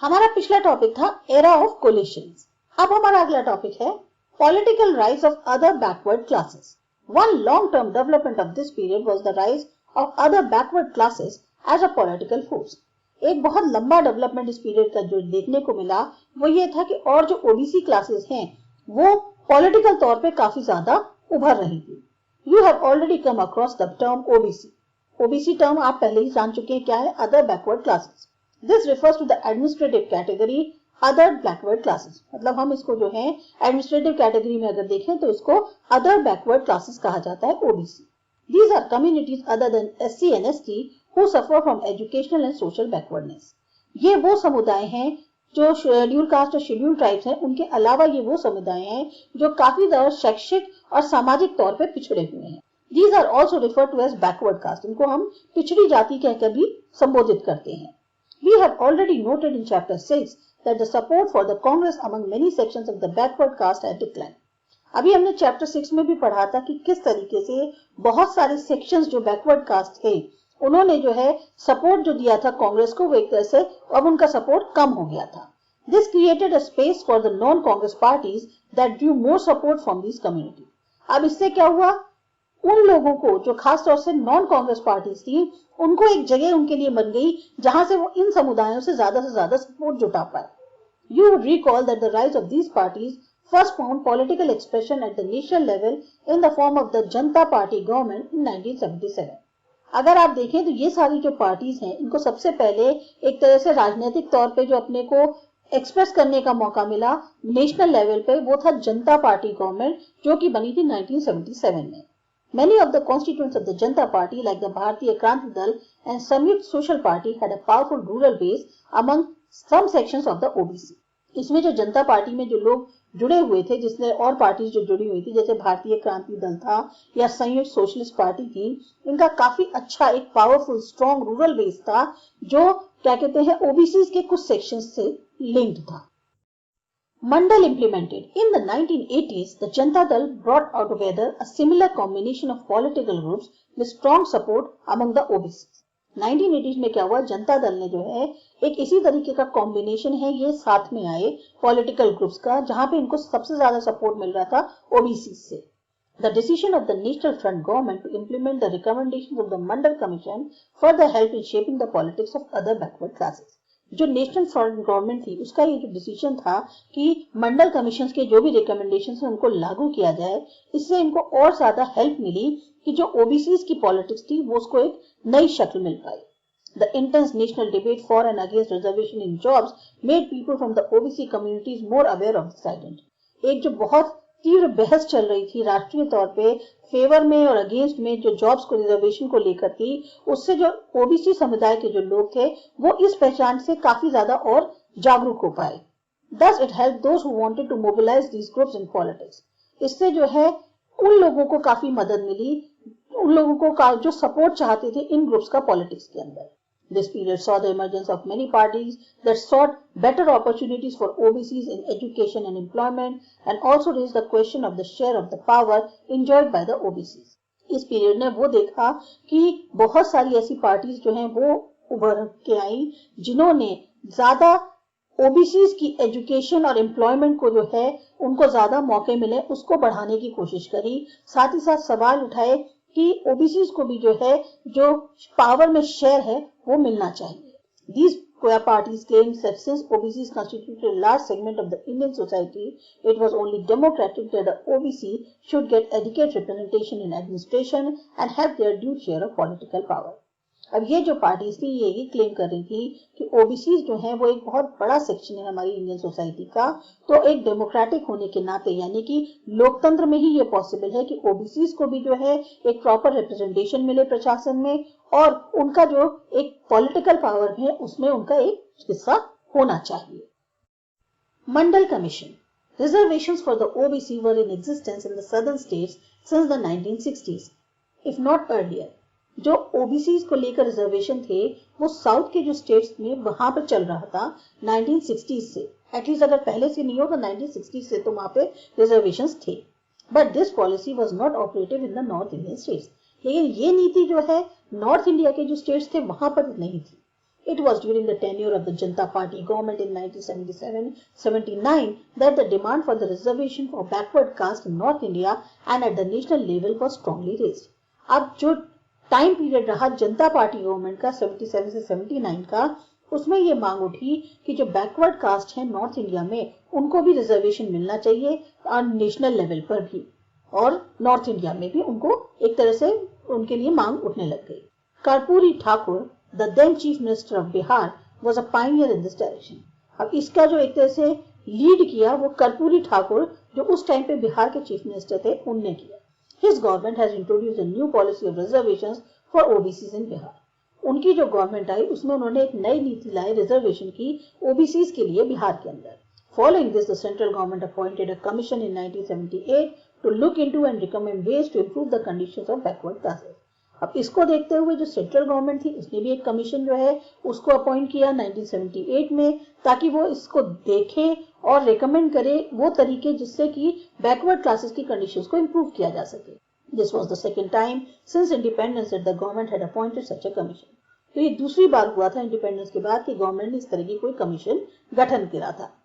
हमारा पिछला टॉपिक था एरा ऑफ कोलिशंस। अब हमारा अगला टॉपिक है political rise of other backward classes. One long term development of this period was the rise of other backward classes as a political force. एक बहुत लंबा डेवलपमेंट इस पीरियड का जो देखने को मिला वो ये था कि और जो ओबीसी क्लासेस हैं वो पॉलिटिकल तौर पे काफी ज्यादा उभर रही थी। You have already come across the term OBC. OBC term आप पहले ही जान चुके हैं क्या है, other backward classes. This refers to the administrative category other backward classes। मतलब हम इसको जो है administrative category में अगर देखें तो इसको other backward classes कहा जाता है OBC। These are communities other than SC and ST who suffer from educational and social backwardness। ये वो समुदाय हैं जो शेड्यूल कास्ट और शेड्यूल ट्राइब्स हैं, उनके अलावा ये वो समुदाय हैं जो काफी ज्यादा शैक्षिक और सामाजिक तौर पर पिछड़े हुए हैं। These are also referred to as backward caste। इनको हम पिछड़ी जाति कहकर भी संबोधित करते हैं। We have already noted in chapter 6 that the support for the Congress among many sections of the backward caste had declined। अभी हमने चैप्टर 6 में भी पढ़ा था कि किस तरीके से बहुत सारे सेक्शंस जो बैकवर्ड कास्ट थे उन्होंने जो है सपोर्ट जो दिया था कांग्रेस को वो एक तरह से अब उनका सपोर्ट कम हो गया था। This created a space for the non-Congress parties that drew more support from these communities। अब इससे क्या हुआ, उन लोगों को जो खास तौर से नॉन कांग्रेस पार्टीज थी उनको एक जगह उनके लिए बन गई जहां से वो इन समुदायों से ज्यादा सपोर्ट जुटा पाए। You would recall that the rise of these parties first found political expression at the national level in the form of the Janata party government in 1977। अगर आप देखें तो ये सारी जो पार्टीज हैं इनको सबसे पहले एक तरह से राजनीतिक तौर पे जो अपने को एक्सप्रेस करने का मौका मिला नेशनल लेवल पे वो था जनता पार्टी गवर्नमेंट जो कि बनी थी 1977 में। Many of the constituents of the Janata Party, like the Bharatiya Kranti Dal and Samyukt Social Party, had a powerful rural base among some sections of the OBC। इसमें जो जनता पार्टी में जो लोग जुड़े हुए थे, जिसने और पार्टीज जो जुड़ी हुई थी जैसे भारतीय क्रांति दल था या संयुक्त सोशलिस्ट पार्टी थी, इनका काफी अच्छा एक पावरफुल स्ट्रॉन्ग रूरल बेस था जो क्या कहते हैं ओबीसी के कुछ सेक्शंस से लिंक्ड था। Mandal implemented in the 1980s, the Janata Dal brought out together a similar combination of political groups with strong support among the OBCs। 1980s में क्या हुआ, जनता दल ने जो है एक इसी तरीके का कॉम्बिनेशन है ये साथ में आए पॉलिटिकल ग्रुप्स का जहां पे इनको सबसे ज्यादा सपोर्ट मिल रहा था ओबीसी से। The decision of the National Front government to implement the recommendations of the Mandal Commission further helped in shaping the politics of other backward classes। जो नेशनल फ्रंट गवर्नमेंट थी उसका ये जो डिसीजन था कि मंडल कमीशन के जो भी रिकमेंडेशन है उनको लागू किया जाए, इससे इनको और ज्यादा हेल्प मिली कि जो ओबीसी की पॉलिटिक्स थी वो उसको एक नई शक्ल मिल पाई। The intense national debate for and against reservation in jobs made people from the OBC communities more aware of this identity. एक जो बहुत तीव्र बहस चल रही थी राष्ट्रीय तौर पे फेवर में और अगेंस्ट में जो जॉब्स को रिजर्वेशन को लेकर थी, उससे जो ओबीसी समुदाय के जो लोग थे वो इस पहचान से काफी ज्यादा और जागरूक हो पाए। Thus it helped those who wanted to mobilize these groups in politics। इससे जो है उन लोगों को काफी मदद मिली, उन लोगों को जो सपोर्ट चाहते थे इन ग्रुप्स का पॉलिटिक्स के अंदर। This period saw the emergence of many parties that sought better opportunities for OBCs in education and employment and also raised the question of the share of the power enjoyed by the OBCs। इस period ने वो देखा कि बहुत सारी ऐसी parties जो हैं वो उभर के आई जिन्होंने ज्यादा ओबीसीज की एजुकेशन और एम्प्लॉयमेंट को जो है उनको ज्यादा मौके मिले उसको बढ़ाने की कोशिश करी। साथ ही साथ सवाल उठाए कि ओबीसी को भी जो है जो पावर में शेयर है वो मिलना चाहिए। These parties claimed that since OBCs constituted a large segment of the Indian society, it was only democratic that the OBC should get adequate representation in administration and have their due share of political power। अब ये जो parties थी ये claim कर रही थी कि OBC जो है वो एक बहुत बड़ा सेक्शन है हमारी इंडियन सोसाइटी का, तो एक डेमोक्रेटिक होने के नाते यानी कि लोकतंत्र में ही ये पॉसिबल है कि ओबीसी को भी जो है एक प्रॉपर रिप्रेजेंटेशन मिले प्रशासन में और उनका जो एक पॉलिटिकल पावर है उसमें उनका एक हिस्सा होना चाहिए। मंडल commission. Reservations for the OBC were in existence in the southern states since the 1960s, if not earlier। जो ओबीसी को लेकर रिजर्वेशन थे वो साउथ के जो स्टेट्स में वहां पर चल रहा था 1960s से, एटलीस्ट अगर पहले से नहीं हो तो 1960s से तो वहां पे रिजर्वेशंस थे। But this policy was not operative in the north Indian states. लेकिन ये नीति जो है नॉर्थ इंडिया के जो स्टेट्स थे वहां पर नहीं थी। It was during the tenure of the Janata Party government in 1977-79 that the demand for the reservation for backward caste in North India and at the national level was strongly raised. अब जो time period रहा जनता party government का 77 से 79 का, उसमें ये मांग उठी कि जो बैकवर्ड कास्ट है नॉर्थ इंडिया में उनको भी रिजर्वेशन मिलना चाहिए और नेशनल लेवल पर भी, और नॉर्थ इंडिया में भी उनको एक तरह से उनके लिए मांग उठने लग गई. Karpoori Thakur, the then chief minister of Bihar, was a pioneer in this direction. अब इसका जो एक तरह से लीड किया वो कर्पूरी ठाकुर, जो उस टाइम पे बिहार के चीफ मिनिस्टर थे, उनने किया. His government has introduced a new policy of reservations for OBCs in Bihar. उनकी जो गवर्नमेंट आई उसमें उन्होंने एक नई नीति लाई रिजर्वेशन की OBCs के लिए बिहार के अंदर. Following this, the central government appointed a commission in 1978 to look into and recommend ways to improve the conditions of backward classes. अब इसको देखते हुए जो सेंट्रल गवर्नमेंट थी उसने भी एक कमीशन जो है उसको अपॉइंट किया 1978 में, ताकि वो इसको देखे और रिकमेंड करे वो तरीके जिससे कि बैकवर्ड क्लासेस की कंडीशंस को इम्प्रूव किया जा सके. This was the second time since independence that the government had appointed such a commission. तो ये दूसरी बार हुआ था इंडिपेंडेंस के बाद कि गवर्नमेंट ने इस तरह की कोई कमीशन गठन किया था.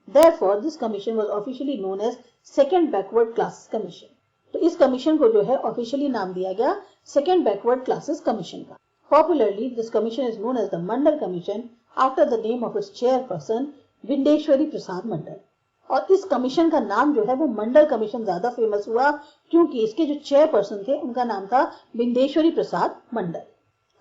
Therefore, this commission was officially known as Second Backward Classes Commission. तो इस कमीशन को जो है ऑफिशियली नाम दिया गया सेकेंड बैकवर्ड क्लासेस कमीशन का. Popularly this commission is known as the Mandal commission after the name of its chairperson Vindeshwari Prasad Mandal. और इस कमीशन का नाम जो है वो मंडल कमीशन ज्यादा फेमस हुआ क्योंकि इसके जो चेयरपर्सन थे उनका नाम था Vindeshwari Prasad Mandal.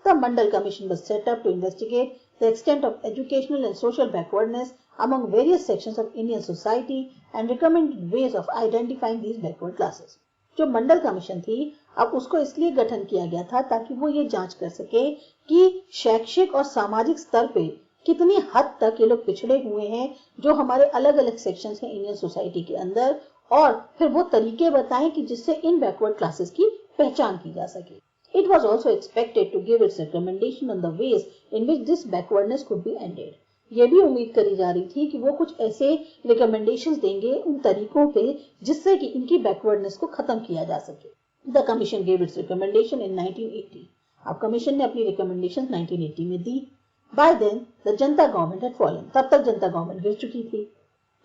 The Mandal commission was set up to investigate the extent of educational and social backwardness among various sections of Indian society and recommended ways of identifying these backward classes. जो मंडल कमीशन थी अब उसको इसलिए गठन किया गया था ताकि वो ये जांच कर सके कि शैक्षिक और सामाजिक स्तर पे कितनी हद तक ये लोग पिछड़े हुए हैं जो हमारे अलग अलग सेक्शंस हैं इंडियन सोसाइटी के अंदर, और फिर वो तरीके बताएं कि जिससे इन बैकवर्ड क्लासेस की पहचान की जा सके. It was also expected to give its recommendation on the ways in which this backwardness could be ended. ये भी उम्मीद करी जा रही थी कि वो कुछ ऐसे रिकमेंडेशंस देंगे उन तरीकों पे जिससे कि इनकी बैकवर्डनेस को खत्म किया जा सके. The commission gave its recommendation in 1980. अब कमीशन ने अपनी रिकमेंडेशंस 1980 में दी. By then the Janata government had fallen. तब तक जनता गवर्नमेंट गिर चुकी थी.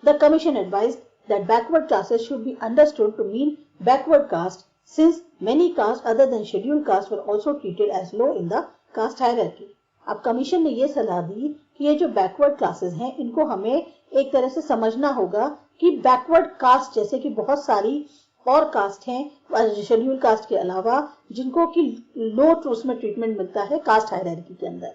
The commission advised that backward classes should be understood to mean backward caste since many caste other than scheduled caste were also treated as low in the caste hierarchy. अब commission ने ये सलाह दी कि ये जो बैकवर्ड क्लासेस हैं इनको हमें एक तरह से समझना होगा कि बैकवर्ड कास्ट जैसे कि बहुत सारी और कास्ट हैं शेड्यूल कास्ट के अलावा जिनको कि लो उसमें ट्रीटमेंट मिलता है कास्ट हायरार्की के अंदर.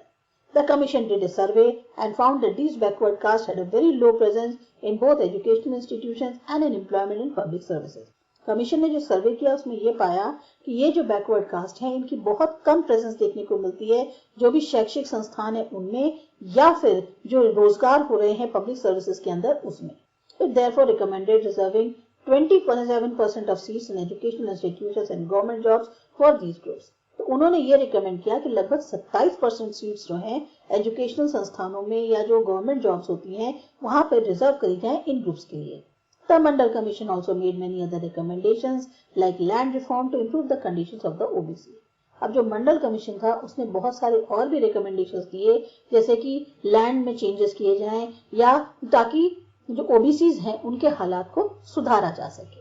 The commission did a survey and found that these backward caste had a very low presence in both educational institutions and in employment in public services. Commission ने जो सर्वे किया उसमें ये पाया कि ये जो बैकवर्ड कास्ट हैं इनकी बहुत कम प्रेजेंस देखने को मिलती है जो भी शैक्षिक संस्थान है उनमें या फिर जो रोजगार हो रहे हैं पब्लिक सर्विसेज के अंदर उसमें. It therefore recommended reserving 27% of seats in educational institutions and government jobs for these groups. तो उन्होंने ये रिकमेंड किया कि लगभग 27% सीट्स जो हैं एजुकेशनल संस्थानों में या जो गवर्नमेंट जॉब्स होती हैं वहां पर रिजर्व करी जाए इन ग्रुप्स के लिए. The Mandal Commission also made many other recommendations like land reform to improve the conditions of the OBC. अब जो मंडल कमीशन था उसने बहुत सारे और भी रिकमेंडेशंस दिए जैसे कि लैंड में चेंजेस किए जाएं या ताकि जो OBCs हैं उनके हालात को सुधारा जा सके.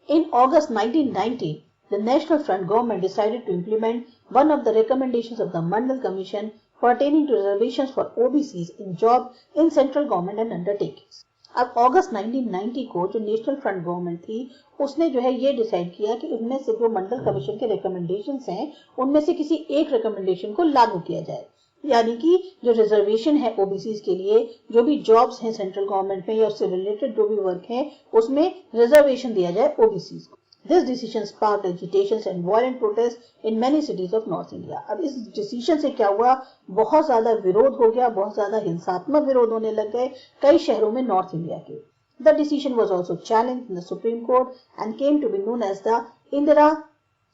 In August 1990, the National Front government decided to implement one of the recommendations of the Mandal Commission pertaining to reservations for OBCs in jobs in central government and undertakings. अब अगस्त 1990 को जो नेशनल फ्रंट गवर्नमेंट थी उसने जो है ये decide किया कि उनमें से जो मंडल कमीशन के रिकमेंडेशंस हैं उनमें से किसी एक रिकमेंडेशन को लागू किया जाए. यानी कि जो रिजर्वेशन है ओबीसीज के लिए जो भी जॉब्स हैं सेंट्रल गवर्नमेंट में या उससे रिलेटेड जो भी वर्क है उसमें रिजर्वेशन दिया जाए ओबीसीज को. This decision sparked agitations and violent protests in many cities of North India. अब इस डिसीजन से क्या हुआ, बहुत ज्यादा विरोध हो गया, बहुत ज्यादा हिंसात्मक विरोध होने लग गए कई शहरों में नॉर्थ इंडिया के. The decision was also challenged in the Supreme Court and came to be known as the Indira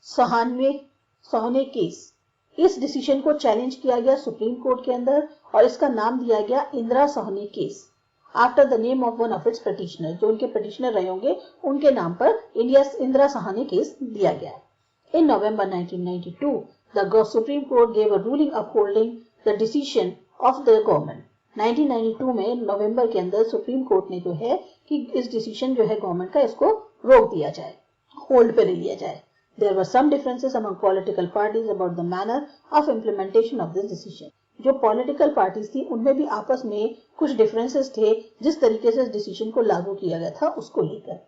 Sahni case. इस डिसीजन को चैलेंज किया गया सुप्रीम कोर्ट के अंदर और इसका नाम दिया गया Indira Sawhney case after the name of one of its petitioner. जो उनके पिटिशनर रहे होंगे उनके नाम पर इंदिरा सोहनी केस दिया गया. इन नवंबर 1992 the Supreme Court gave a ruling upholding the decision of the government. 1992 में नवंबर के अंदर सुप्रीम कोर्ट ने जो है कि इस डिसीजन जो है गवर्नमेंट का इसको रोक दिया जाए, होल्ड पे ले लिया जाए। There were some differences among political parties about the manner of implementation of this decision. जो पॉलिटिकल पार्टीज थी उनमें भी आपस में कुछ डिफरेंसेस थे जिस तरीके से इस डिसीजन को लागू किया गया था उसको लेकर।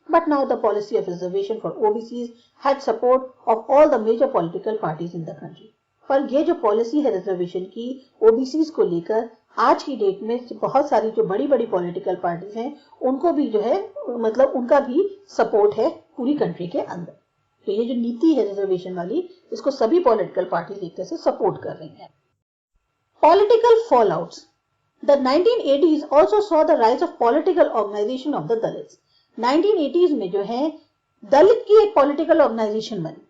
But now the policy of reservation for OBCs had support of all the major political parties in the country. पर ये जो पॉलिसी है रिजर्वेशन की ओबीसीज को लेकर आज की डेट में बहुत सारी जो बड़ी बड़ी पॉलिटिकल पार्टीज हैं उनको भी जो है मतलब उनका भी सपोर्ट है पूरी कंट्री के अंदर। तो ये जो नीति है रिजर्वेशन वाली इसको सभी पॉलिटिकल पार्टीज एक तरह से सपोर्ट कर रही हैं। Political fallouts. The 1980s also saw the rise of political organization of the Dalits. 1980s में जो है दलित की एक पॉलिटिकल ऑर्गेनाइजेशन बनी।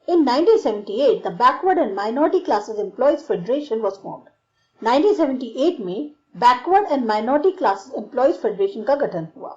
In 1978, the Backward and Minority Classes Employees Federation was formed. 1978 में Backward and Minority Classes Employees Federation का गठन हुआ।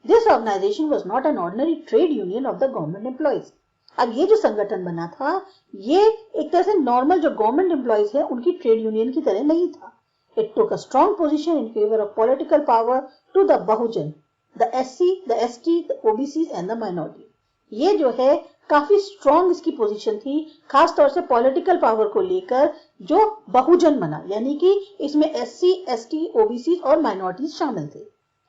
This organization was not an ordinary trade union of the government employees. अब ये जो संगठन बना था ये एक तरह से नॉर्मल जो गवर्नमेंट एम्प्लॉइज है उनकी ट्रेड यूनियन की तरह नहीं था। It took a strong position in favor of political power to the Bahujan, the SC, the ST, the OBCs and the minority. ये जो है काफी स्ट्रॉन्ग इसकी पोजीशन थी खास तौर से पॉलिटिकल पावर को लेकर जो बहुजन बना, यानी कि इसमें SC, ST, OBCs और माइनॉरिटीज शामिल थे।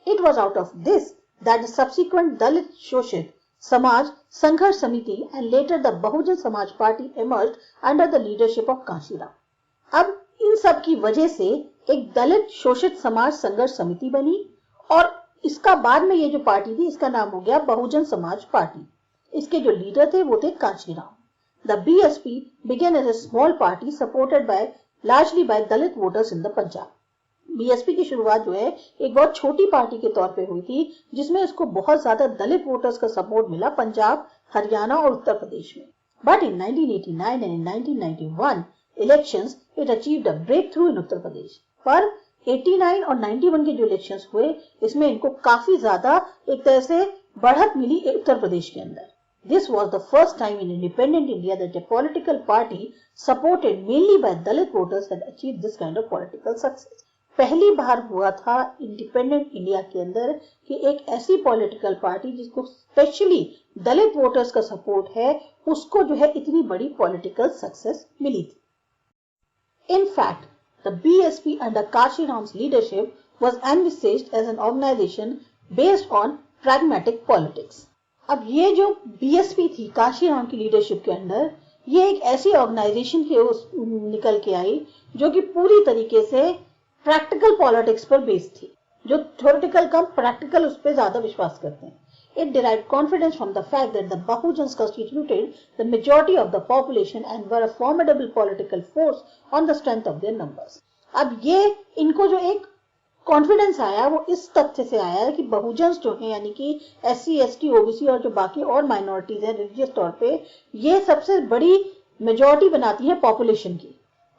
It was out of this that the subsequent दलित शोषित समाज संघर्ष समिति and later the Bahujan Samaj party emerged under the leadership of Kanshiram. अब इन सब की वजह से एक दलित शोषित समाज संघर्ष समिति बनी और इसका बाद में ये जो पार्टी थी इसका नाम हो गया बहुजन समाज पार्टी। इसके जो लीडर थे वो थे Kanshiram. The BSP began as a small party supported by largely by Dalit voters in the Punjab. BSP की शुरुआत जो है एक बहुत छोटी पार्टी के तौर पे हुई थी जिसमें इसको बहुत ज्यादा दलित वोटर्स का सपोर्ट मिला पंजाब, हरियाणा और उत्तर प्रदेश में। But in 1989 and in 1991 elections it achieved a breakthrough in Uttar Pradesh. पर 89 और 91 के जो इलेक्शंस हुए इसमें इनको काफी ज्यादा एक तरह से बढ़त मिली उत्तर प्रदेश के अंदर। This was the first time in independent India that a political party supported mainly by Dalit voters had achieved this kind of political success. पहली बार हुआ था इंडिपेंडेंट इंडिया के अंदर कि एक ऐसी पॉलिटिकल पार्टी जिसको स्पेशली दलित वोटर्स का सपोर्ट है उसको जो है इतनी बड़ी पॉलिटिकल सक्सेस मिली थी। In fact, the BSP under Kashiram's leadership was envisaged as an organization based on pragmatic politics. अब ये जो BSP थी काशीराम की लीडरशिप के अंदर ये एक ऐसी ऑर्गेनाइजेशन के निकल के आई जो कि पूरी तरीके से प्रैक्टिकल पॉलिटिक्स पर बेस्ड थी, जो थ्योरेटिकल कम प्रैक्टिकल उस पर ज्यादा विश्वास करते हैं। It derived confidence from the fact that the Bahujans constituted the majority of the population and were a formidable political force on the strength of their numbers. अब ये इनको जो एक कॉन्फिडेंस आया वो इस तथ्य से आया है कि बहुजन्स जो हैं यानी कि SC, ST, OBC और जो बाकी और माइनॉरिटीज हैं रिलीजियस तौर पे ये सबसे बड़ी मेजॉरिटी बनाती है पॉपुलेशन की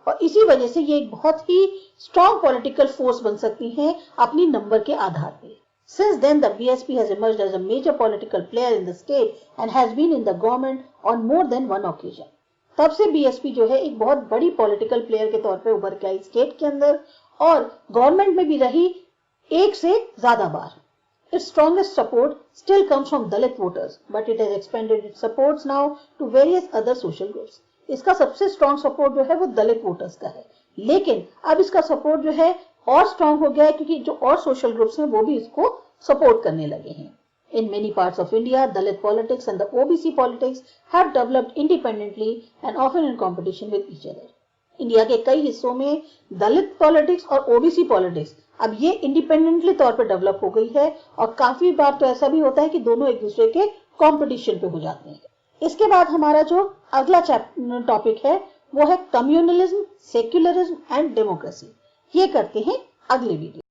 और इसी वजह से ये एक बहुत ही स्ट्रॉन्ग पॉलिटिकल फोर्स बन सकती हैं अपनी नंबर के आधार पे। Since then, the BSP has emerged as a major political player in the state and has been in the government on more than one occasion. तब से BSP जो है एक बहुत बड़ी पॉलिटिकल प्लेयर के तौर पे उभर के आई स्टेट के अंदर और गवर्नमेंट में भी रही एक से ज्यादा बार। Its strongest support still comes from Dalit voters, but it has expanded its supports now to various other social groups. इसका सबसे स्ट्रॉन्ग सपोर्ट जो है वो दलित वोटर्स का है, लेकिन अब इसका सपोर्ट जो है और स्ट्रॉन्ग हो गया है क्योंकि जो और सोशल ग्रुप्स हैं वो भी इसको सपोर्ट करने लगे हैं। In many parts of India, Dalit politics and the OBC politics have developed independently and often in competition with each other. India के कई हिस्सों में दलित पॉलिटिक्स और ओबीसी पॉलिटिक्स अब ये इंडिपेंडेंटली तौर पे डेवलप हो गई है और काफी बार तो ऐसा भी होता है कि दोनों एक दूसरे के कंपटीशन पे हो जाते हैं। इसके बाद हमारा जो अगला टॉपिक है वो है कम्युनलिज्म, सेक्युलरिज्म एंड डेमोक्रेसी। ये करते हैं अगले वीडियो।